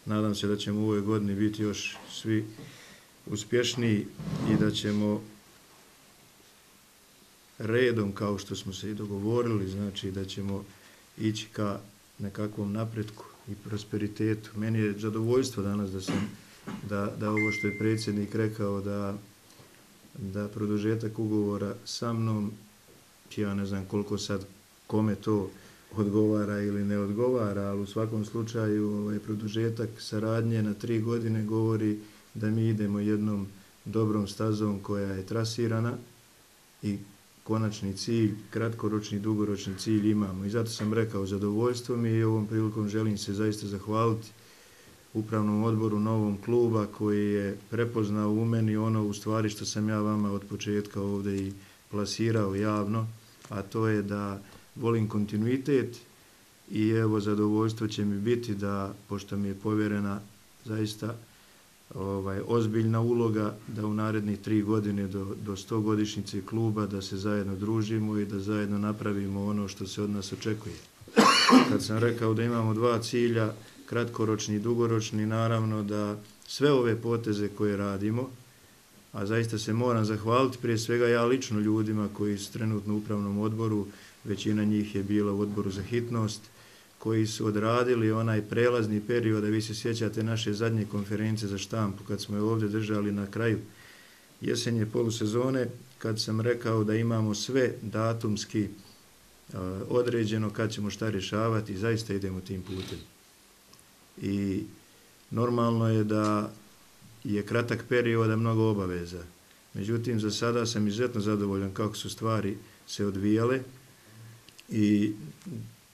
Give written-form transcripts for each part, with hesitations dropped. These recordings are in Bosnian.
Nadam se da ćemo u ovoj godini biti još svi uspješniji i da ćemo redom, kao što smo se i dogovorili, znači da ćemo ići ka nekakvom napretku i prosperitetu. Meni je zadovoljstvo danas da ovo što je predsjednik rekao, da produžetak ugovora sa mnom, ja ne znam koliko sad kome to odgovara ili ne odgovara, ali u svakom slučaju produžetak saradnje na 3 godine govori da mi idemo jednom dobrom stazom koja je trasirana i konačni cilj, kratkoročni, dugoročni cilj imamo. I zato sam rekao zadovoljstvo mi i ovom prilikom želim se zaista zahvaliti upravnom odboru novog kluba koji je prepoznao u meni ono u stvari što sam ja vama od početka ovdje i plasirao javno, a to je da volim kontinuitet i evo zadovoljstvo će mi biti da, pošto mi je povjerena zaista ozbiljna uloga, da u narednih 3 godine do 100-godišnjice kluba da se zajedno družimo i da zajedno napravimo ono što se od nas očekuje. Kad sam rekao da imamo 2 cilja, kratkoročni i dugoročni, naravno da sve ove poteze koje radimo, a zaista se moram zahvaliti prije svega ja lično ljudima koji su trenutno u upravnom odboru, većina njih je bila u odboru za hitnost, koji su odradili onaj prelazni period, a vi se sjećate naše zadnje konferencije za štampu, kad smo je ovdje držali na kraju jesenje polusezone, kad sam rekao da imamo sve datumski određeno kad ćemo šta rješavati i zaista idemo tim putem. I normalno je da je kratak period, a mnogo obaveza. Međutim, za sada sam izuzetno zadovoljan kako su stvari se odvijale i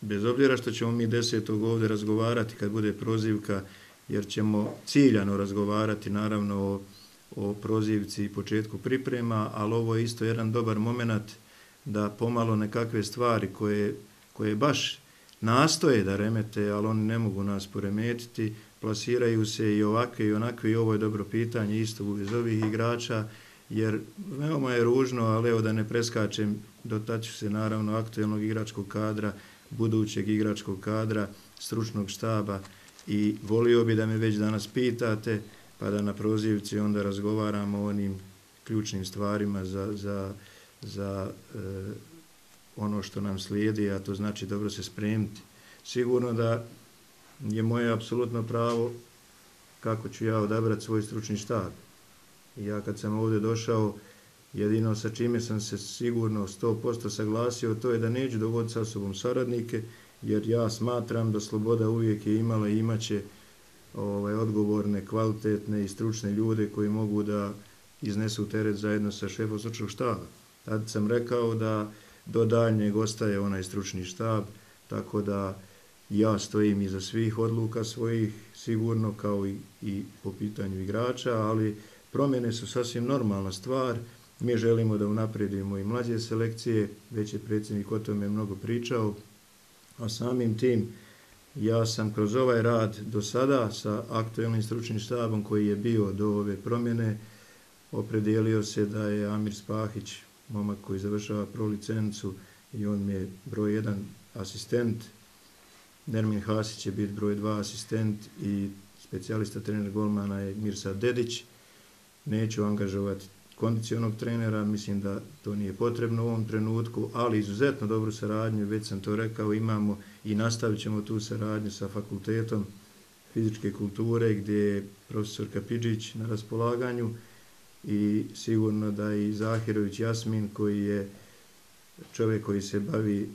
bez obzira što ćemo mi 10. ovdje razgovarati kad bude prozivka, jer ćemo ciljano razgovarati naravno o prozivci i početku priprema, ali ovo je isto jedan dobar moment da pomalo nekakve stvari koje baš nastoje da remete, ali oni ne mogu nas poremetiti, plasiraju se i ovakve i onakve i ovo je dobro pitanje isto uz ovih igrača, jer veoma je ružno, ali evo da ne preskačem, dotaću se naravno aktuelnog igračkog kadra, budućeg igračkog kadra, stručnog štaba i volio bi da me već danas pitate pa da na prozivci onda razgovaramo o onim ključnim stvarima za ono što nam slijedi, a to znači dobro se spremiti. Sigurno da je moje apsolutno pravo kako ću ja odabrati svoj stručni štab. I ja kad sam ovdje došao, jedino sa čime sam se sigurno 100% saglasio, to je da neću dovoditi sa sobom saradnike, jer ja smatram da Sloboda uvijek je imala i imaće odgovorne, kvalitetne i stručne ljude koji mogu da iznesu teret zajedno sa šefom stručnog štaba. Tad sam rekao da do daljnjeg ostaje onaj stručni štab, tako da ja stojim iza svih odluka svojih, sigurno kao i po pitanju igrača, ali promjene su sasvim normalna stvar. Mi želimo da unaprijedimo i mlađe selekcije, već je predsjednik o tome mnogo pričao, a samim tim ja sam kroz ovaj rad do sada sa aktuelnim stručnim štabom koji je bio do ove promjene opredijelio se da je Amir Spahić, momak koji završava pro licencu i on mi je broj 1 asistent, Nermin Hasić će biti broj 2 asistent i specijalista trener golmana je Mirsad Dedić. Neću angažovati kondicionog trenera, mislim da to nije potrebno u ovom trenutku, ali izuzetno dobru saradnju, već sam to rekao, imamo i nastavit ćemo tu saradnju sa Fakultetom fizičke kulture gdje je profesor Kapidžić na raspolaganju i sigurno da i Zahirović Jasmin koji je čovjek koji se bavi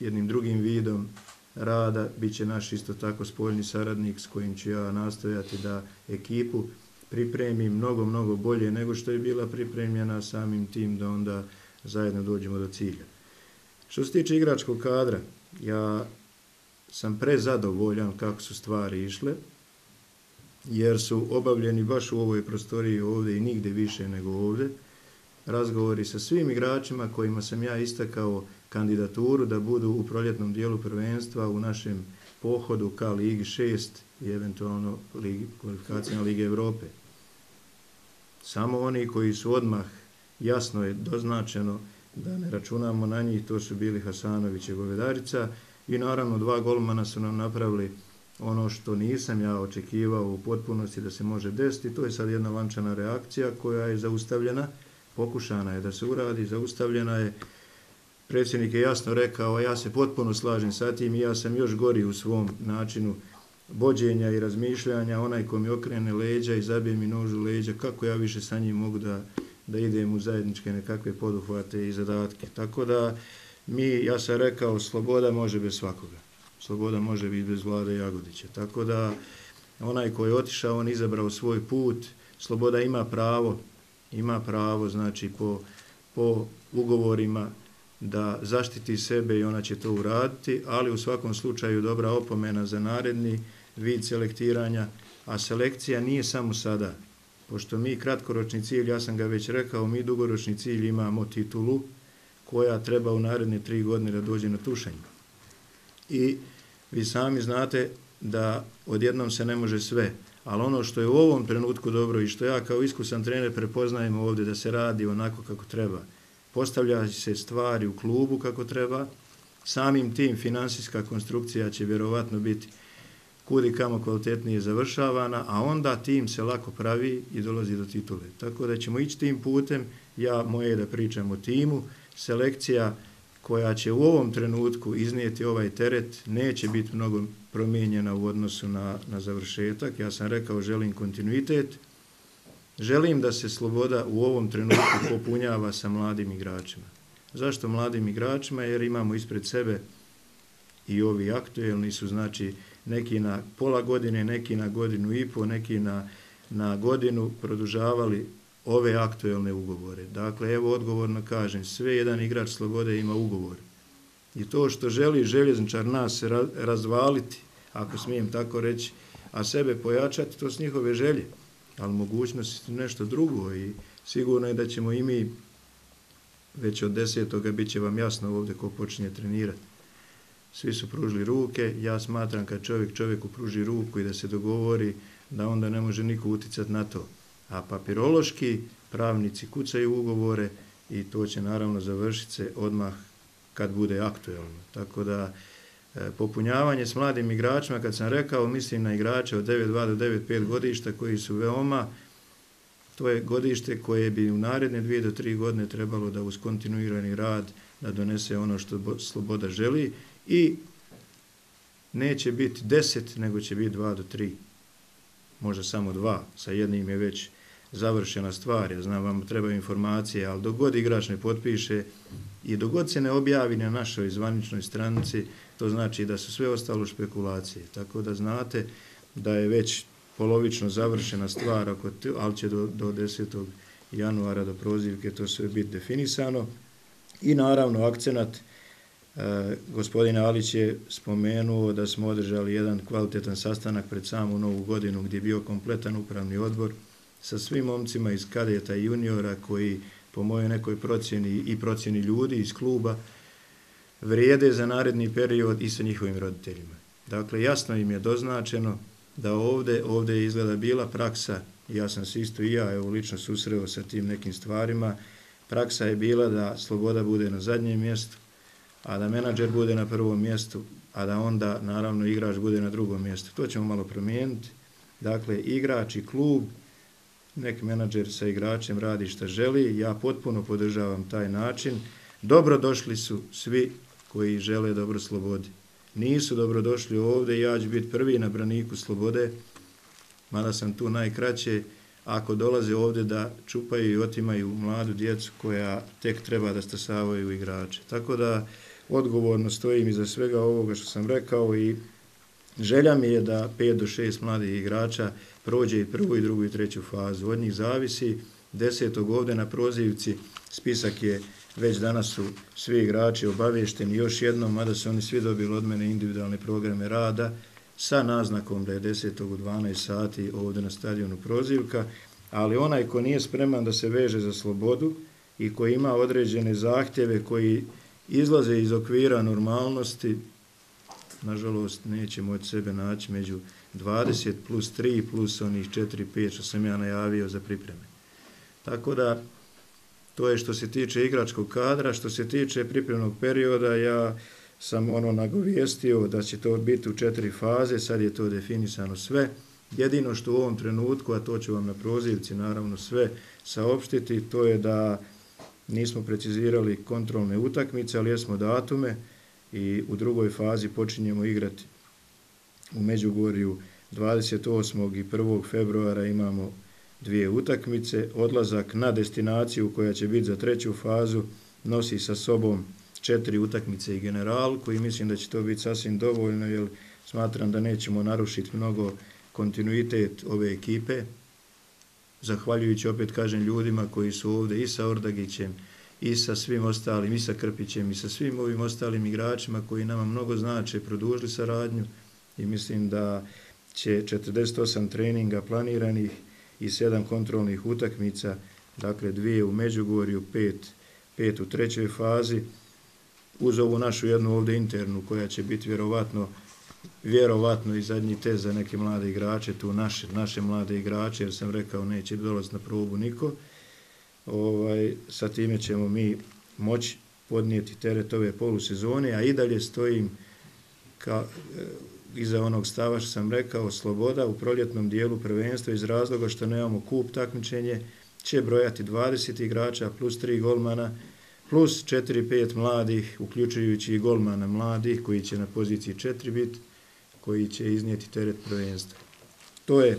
jednim drugim vidom rada, bit će naš isto tako spoljni saradnik s kojim ću ja nastojati da ekipu pripremi mnogo bolje nego što je bila pripremljena, samim tim da onda zajedno dođemo do cilja. Što se tiče igračkog kadra, ja sam prezadovoljan kako su stvari išle, jer su obavljeni baš u ovoj prostoriji ovdje i nigdje više nego ovdje. Razgovori sa svim igračima kojima sam ja istakao kandidaturu da budu u proljetnom dijelu prvenstva u našem pohodu ka Ligi 6 i eventualno kvalifikacijama Lige Europe. Samo oni koji su odmah, jasno je doznačeno da ne računamo na njih, to su bili Hasanović i Govedarica i naravno 2 golmana su nam napravili ono što nisam ja očekivao u potpunosti da se može desiti. To je sad jedna lančana reakcija koja je zaustavljena, pokušana je da se uradi, zaustavljena je. Predsjednik je jasno rekao, ja se potpuno slažem sa tim i ja sam još gori u svom načinu vođenja i razmišljanja. Onaj ko mi okrene leđa i zabije mi nož u leđa, kako ja više sa njim mogu da idem u zajedničke nekakve poduhvate i zadatke. Tako da ja sam rekao, sloboda može bez svakoga. Sloboda može biti bez Vlade Jagodića. Tako da onaj ko je otišao, on izabrao svoj put. Sloboda ima pravo, znači po ugovorima da zaštiti sebe i ona će to uraditi, ali u svakom slučaju dobra opomena za naredni vid selektiranja, a selekcija nije samo sada. Pošto mi kratkoročni cilj, ja sam ga već rekao, mi dugoročni cilj imamo titulu koja treba u naredne 3 godine da dođe na tušanje. I vi sami znate da odjednom se ne može sve, ali ono što je u ovom trenutku dobro i što ja kao iskusan trener prepoznajem ovdje da se radi onako kako treba, postavlja se stvari u klubu kako treba, samim tim finansijska konstrukcija će vjerovatno biti kudi kamo kvalitetnije završavana, a onda tim se lako pravi i dolazi do titule. Tako da ćemo ići tim putem, moje je da pričam o timu, selekcija koja će u ovom trenutku iznijeti ovaj teret neće biti mnogo promijenjena u odnosu na završetak. Ja sam rekao, želim kontinuitet, želim da se Sloboda u ovom trenutku popunjava sa mladim igračima. Zašto mladim igračima? Jer imamo ispred sebe i ovi aktuelni su, znači, neki na pola godine, neki na godinu i po, neki na godinu produžavali ove aktuelne ugovore. Dakle, evo odgovorno kažem, sve jedan igrač Slobode ima ugovor. I to što želi željezničar nas razvaliti, ako smijem tako reći, a sebe pojačati, to su njihove želje. Ali mogućnost je nešto drugo i sigurno je da ćemo i mi već od 10. bit će vam jasno ovdje ko počinje trenirati. Svi su pružili ruke, ja smatram kad čovjeku pruži ruku i da se dogovori, da onda ne može niko uticati na to. A papirološki pravnici kucaju ugovore i to će naravno završiti se odmah kad bude aktuelno. Tako da popunjavanje s mladim igračima, kad sam rekao, mislim na igrače od 9.2 do 9.5 godišta koji su to je godište koje bi u naredne 2 do 3 godine trebalo da uz kontinuirani rad da donese ono što Sloboda želi i neće biti 10, nego će biti 2 do 3. Možda samo 2, sa jednim je već završena stvar, ja znam vam trebaju informacije, ali dok god igrač ne potpiše i dok god se ne objavi na našoj zvaničnoj stranici, to znači da su sve ostalo špekulacije. Tako da znate da je već polovično završena stvar, ali će do 10. januara do prozivke to sve biti definisano. I naravno akcenat, gospodin Alić je spomenuo da smo održali jedan kvalitetan sastanak pred samu Novu godinu gdje je bio kompletan upravni odbor sa svim momcima iz kadeta i juniora koji po mojoj nekoj procjeni i procjeni ljudi iz kluba vrijede za naredni period i sa njihovim roditeljima. Dakle, jasno im je doznačeno da ovdje je izgleda bila praksa, ja sam se isto i ja lično susreo sa tim nekim stvarima, praksa je bila da Sloboda bude na zadnjem mjestu, a da menadžer bude na prvom mjestu, a da onda naravno igrač bude na drugom mjestu. To ćemo malo promijeniti. Dakle, igrač i klub, nek menadžer sa igračem radi šta želi, ja potpuno podržavam taj način. Dobrodošli su svi koji žele dobro Slobodi. Nisu dobrodošli ovdje, ja ću biti prvi na braniku Slobode, mada sam tu najkraće, ako dolaze ovdje da čupaju i otimaju mladu djecu koja tek treba da stasavaju igrače. Tako da odgovorno stojim iza svega ovoga što sam rekao i želja mi je da 5 do 6 mladih igrača prođe i prvu i drugu i treću fazu. Od njih zavisi 10. ovdje na prozivci, spisak je već danas su svi igrači obavješteni još jednom, mada su oni svi dobili od mene individualne programe rada sa naznakom da je 10. u 12 sati ovdje na stadionu prozivka, ali onaj ko nije spreman da se veže za Slobodu i koji ima određene zahtjeve koji izlaze iz okvira normalnosti, nažalost neće moći sebe naći među 20 plus 3 plus onih 4-5 što sam ja najavio za pripreme. Tako da to je što se tiče igračkog kadra, što se tiče pripremnog perioda, ja sam nagovijestio da će to biti u 4 faze, sad je to definisano sve. Jedino što u ovom trenutku, a to ću vam na prozivci naravno sve saopštiti, to je da nismo precizirali kontrolne utakmice, ali jesmo datume i u drugoj fazi počinjemo igrati u Međugorju 28. i 1. februara imamo 2 utakmice. Odlazak na destinaciju koja će biti za 3. fazu nosi sa sobom 4 utakmice i general, koji mislim da će to biti sasvim dovoljno, jer smatram da nećemo narušiti mnogo kontinuitet ove ekipe. Zahvaljujući, opet kažem, ljudima koji su ovdje i sa Ordagićem, i sa svim ostalim, i sa Krpićem, i sa svim ovim ostalim igračima koji nama mnogo znače, produžili saradnju i mislim da će 48 treninga planiranih i 7 kontrolnih utakmica, dakle 2 u Međugorju, 5 u 3. fazi, uz ovu našu jednu ovdje internu koja će biti vjerovatno i zadnji test za neke mlade igrače, tu naše mlade igrače, jer sam rekao neće dolaziti na probu niko. Sa time ćemo mi moći podnijeti teret ove polusezone, a i dalje stojim iza onog stava što sam rekao, sloboda u proljetnom dijelu prvenstva iz razloga što nemamo kup takmičenje, će brojati 20 igrača plus 3 golmana, plus 4-5 mladih, uključujući i golmana mladih, koji će na poziciji 4 biti, koji će iznijeti teret prvenstva. To je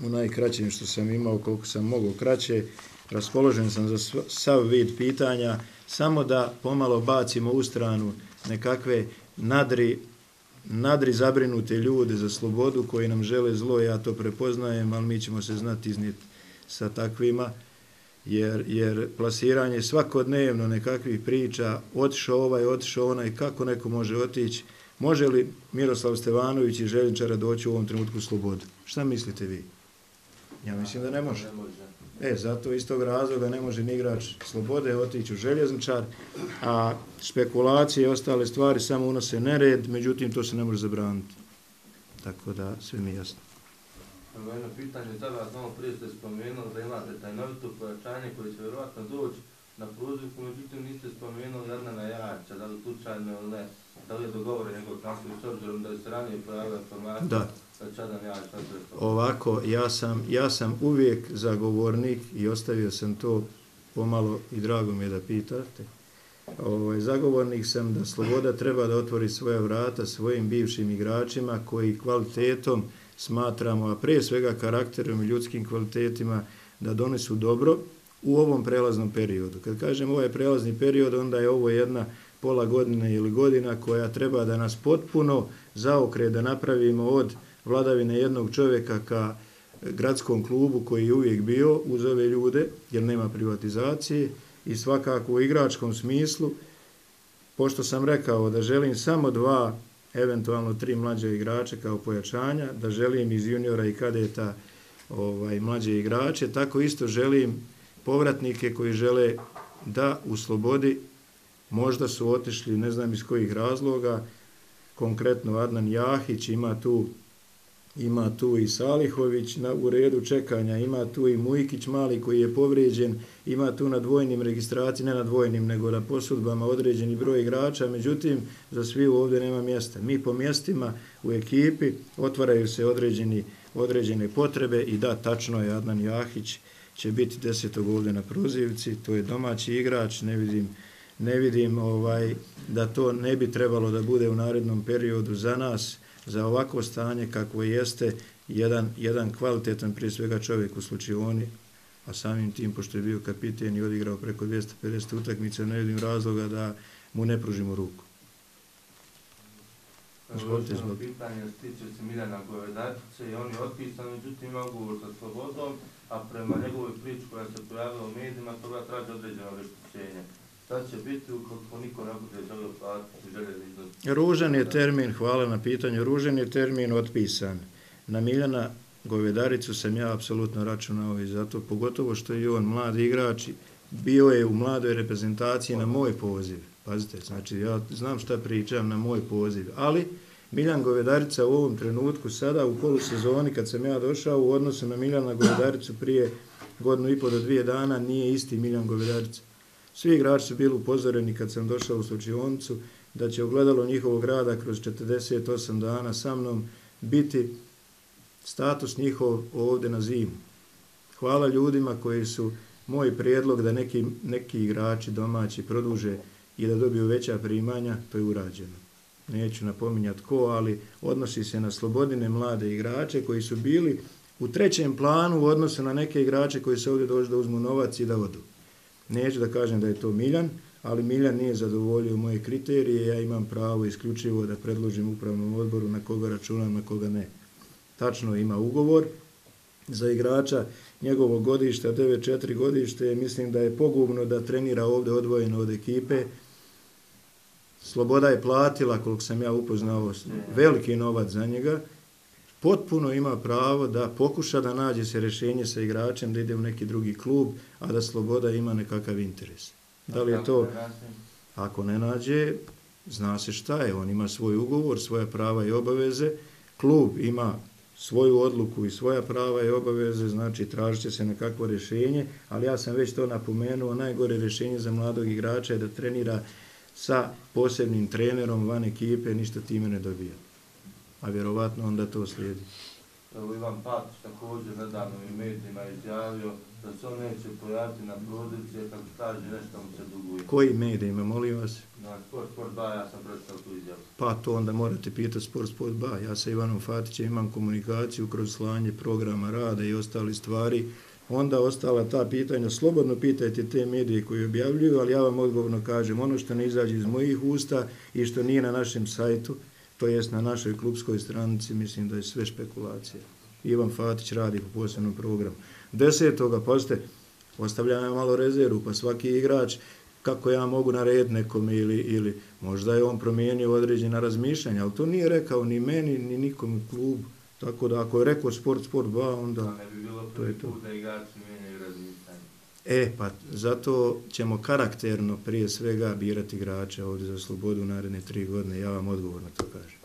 u najkraćem što sam imao, koliko sam mogao kraće. Raspoložen sam za sav vid pitanja, samo da pomalo bacimo u stranu nekakve nadri zabrinute ljude za slobodu koji nam žele zlo, ja to prepoznajem, ali mi ćemo se znati iznijeti sa takvima, jer plasiranje svakodnevno nekakvih priča, otišao ovaj, otišao onaj, kako neko može otići, može li Miroslav Stevanović i Željničara doći u ovom trenutku u slobodu? Šta mislite vi? Ja mislim da ne može. Zato iz tog razloga ne može ni igrač Slobode otići u Željezničar, a spekulacije i ostale stvari samo unose nered, međutim to se ne može zabraniti. Tako da sve mi je jasno. Jedno pitanje za vas, malo prije ste spomenuli da imate tajnovito pojačanje koje će vjerovatno doći na prozivku, međutim niste spomenuli Adnana Jača, da li slučajno ili ne, da li je dogovoren njegov transfer s obzirom da je se ranije pojavila informacija da će Adnan Jač transfer. Ovako, ja sam uvijek zagovornik i ostavio sam to pomalo i drago mi je da pitate. Zagovornik sam da Sloboda treba da otvori svoja vrata svojim bivšim igračima koji kvalitetom smatramo, a prije svega karakterom i ljudskim kvalitetima, da donesu dobro u ovom prelaznom periodu. Kad kažem ovaj prelazni period, onda je ovo jedna pola godine ili godina koja treba da nas potpuno zaokre, da napravimo od vladavine jednog čovjeka ka gradskom klubu koji je uvijek bio uz ove ljude, jer nema privatizacije, i svakako u igračkom smislu, pošto sam rekao da želim samo 2, eventualno 3 mlađe igrače kao pojačanja, da želim iz juniora i kadeta mlađe igrače, tako isto želim povratnike koji žele da u Slobodi, možda su otišli, ne znam iz kojih razloga, konkretno Adnan Jahić, ima tu i Salihović u redu čekanja, ima tu i Mujkić mali koji je povrijeđen, ima tu na dvojnim registracijama, ne na dvojnim, nego na posudbama određeni broj igrača, međutim za svi ovdje nema mjesta. Mi po mjestima u ekipi otvaraju se određene potrebe i da, tačno je, Adnan Jahić će biti 10. ovdje na prozivci, to je domaći igrač, ne vidim da to ne bi trebalo da bude u narednom periodu za nas, za ovako stanje kakvo jeste, jedan kvalitetan prije svega čovjek u slučioni, a samim tim, pošto je bio kapiten i odigrao preko 250 utakmica, ne vidim razloga da mu ne pružimo ruku. Ovo pitanje stiče se Miljana Govedarice i on je otpisan, međutim ima ugovor sa Slobodom, a prema njegovoj priči koja se pojavila u medijima, toga traži određeno obeštećenje. Šta će biti ukoliko niko ne bude želio platiti željeli iznos? Ružan je termin, hvala na pitanju, ružan je termin otpisan. Na Miljana Govedaricu sam ja apsolutno računao i zato, pogotovo što je on mladi igrač, bio je u mladoj reprezentaciji na moj poziv. Pazite, znači ja znam šta pričam na moj poziv, ali Miljan Govedarica u ovom trenutku sada u polusezoni kad sam ja došao u odnosu na Miljana Govedaricu prije 1,5 do 2 dana nije isti Miljan Govedarica. Svi igrači su bili upozoreni kad sam došao u slučionicu da će ogledalo njihovog rada kroz 48 dana sa mnom biti status njihov ovdje na zimu. Hvala ljudima koji su moj prijedlog da neki igrači domaći produže i da dobiju veća primanja, to je urađeno. Neću napominjati ko, ali odnosi se na Slobodine mlade igrače koji su bili u trećem planu u odnosu na neke igrače koji se ovdje došli da uzmu novac i da odu. Neću da kažem da je to Miljan, ali Miljan nije zadovoljio moje kriterije, ja imam pravo isključivo da predložim upravnom odboru na koga računam, na koga ne. Tačno ima ugovor za igrača njegovog godišta, 9-4 godište, mislim da je pogubno da trenira ovdje odvojeno od ekipe. Sloboda je platila, koliko sam ja upoznao, veliki novac za njega. Potpuno ima pravo da pokuša da nađe se rješenje sa igračem, da ide u neki drugi klub, a da Sloboda ima nekakav interes. Da li je to? Ako ne nađe, zna se šta je. On ima svoj ugovor, svoja prava i obaveze. Klub ima svoju odluku i svoja prava i obaveze, znači tražit će se nekakvo rješenje, ali ja sam već to napomenuo, najgore rješenje za mladog igrača je da trenira sa posebnim trenerom van ekipe, ništa time ne dobija. A vjerovatno onda to slijedi. Evo Ivan Patić također nedavno u medijima izjavio da se on neće pojaviti na prozivci, kako kaže nešto mu se duguje. Koji medijima, molim vas? Na Sport 2, ja sam pročitao tu izjavu. Pa to onda morate pitati Sport 2. Ja sa Ivanom Fatićem imam komunikaciju kroz slanje programa rada i ostali stvari. Onda ostala ta pitanja, slobodno pitajte te medije koji objavljuju, ali ja vam odgovorno kažem, ono što ne izađe iz mojih usta i što nije na našem sajtu, to jest na našoj klubskoj stranici, mislim da je sve špekulacija. Ivan Fatić radi po posebnom programu. 10. pazite, ostavljam ja malo rezervu, pa svaki igrač, kako ja mogu narediti nekome ili možda je on promijenio određena razmišljanja, ali to nije rekao ni meni, ni nikom u klubu. Tako da ako je rekao Sport 2, onda ne bi bilo to je to. Da igrači mijenjaju razmišljanje. Pa zato ćemo karakterno prije svega birati igrače ovdje za Slobodu naredne 3 godine, ja vam odgovorno to kažem.